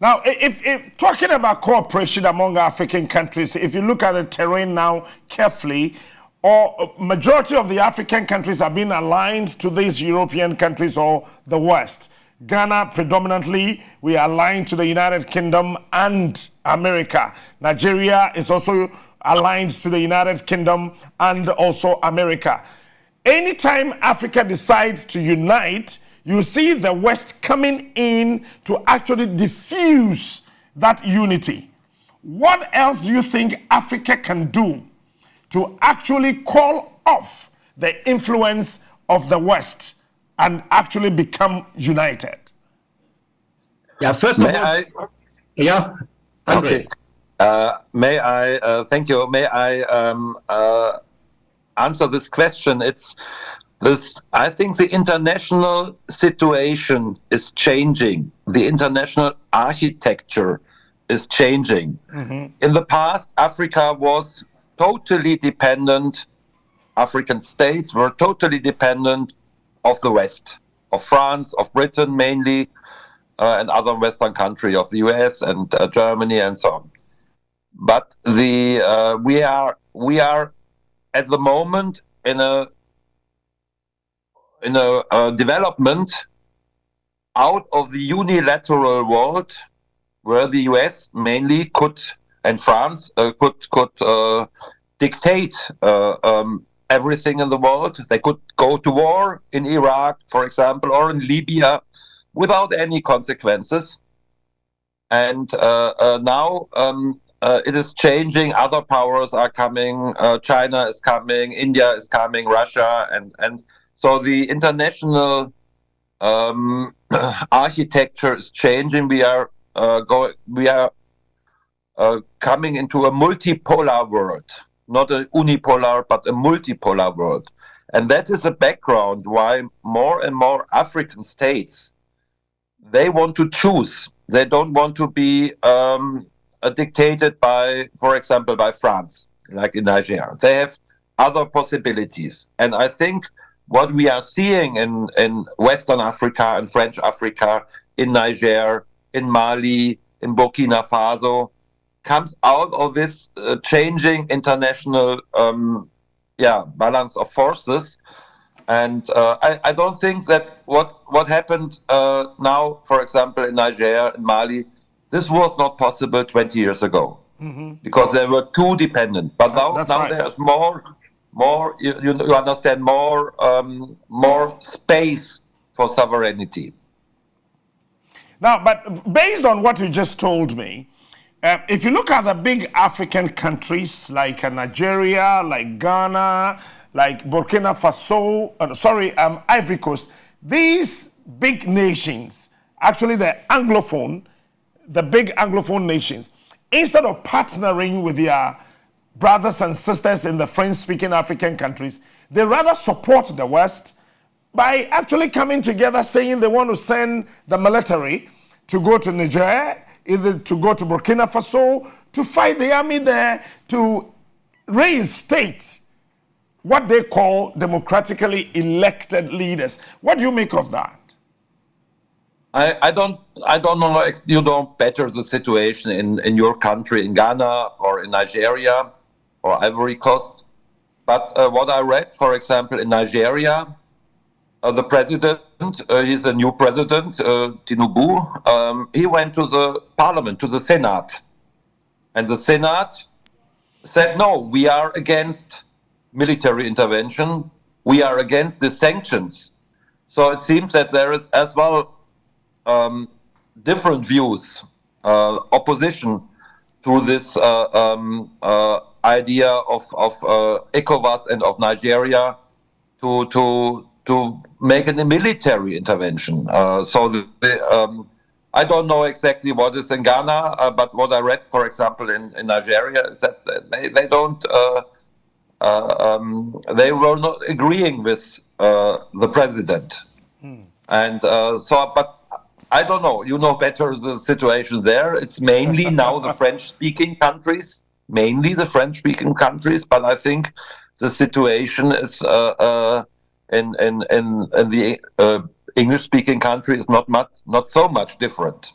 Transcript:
Now, if talking about cooperation among African countries, if you look at the terrain now carefully, or majority of the African countries are being aligned to these European countries or the West. Ghana, predominantly, we are aligned to the United Kingdom and America. Nigeria is also aligned to the United Kingdom and also America. Anytime Africa decides to unite, you see the West coming in to actually diffuse that unity. What else do you think Africa can do to actually call off the influence of the West and actually become united? Yeah, first of all, yeah, Andre. May I, thank you, may I answer this question? I think the international situation is changing. The international architecture is changing. In the past, Africa was totally dependent, African states were totally dependent of the West, of France, of Britain mainly, and other Western countries, of the US and Germany and so on. But we are at the moment in a development out of the unilateral world, where the US mainly could, and France could dictate everything in the world. They could go to war in Iraq, for example, or in Libya without any consequences. And now it is changing. Other powers are coming. China is coming. India is coming. Russia and so the international architecture is changing. We are coming into a multipolar world, not a unipolar, but a multipolar world. And that is a background why more and more African states, they want to choose. They don't want to be dictated by, for example, by France, like in Nigeria. They have other possibilities. And I think what we are seeing in Western Africa and French Africa, in Niger, in Mali, in Burkina Faso, comes out of this changing international balance of forces. And I don't think that what happened now, for example, in Niger, in Mali, this was not possible 20 years ago, because they were too dependent. But now right. There's more. You understand, more space for sovereignty. Now, but based on what you just told me, if you look at the big African countries like Nigeria, like Ghana, like Burkina Faso, Ivory Coast, these big nations, actually the big Anglophone nations, instead of partnering with their brothers and sisters in the French-speaking African countries, they rather support the West by actually coming together saying they want to send the military to go to Niger, either to go to Burkina Faso, to fight the army there, to reinstate what they call democratically elected leaders. What do you make of that? I don't know. You don't better the situation in your country, in Ghana or in Nigeria or Ivory Coast. But what I read, for example, in Nigeria, the president, he's a new president, Tinubu, he went to the parliament, to the Senate. And the Senate said, no, we are against military intervention. We are against the sanctions. So it seems that there is as well different views, opposition to this idea of ECOWAS and of Nigeria to make a military intervention. I don't know exactly what is in Ghana, but what I read, for example, in Nigeria is that they were not agreeing with the president. But I don't know. You know better the situation there. It's mainly now the French-speaking countries, but I think the situation is in the English-speaking country is not so much different.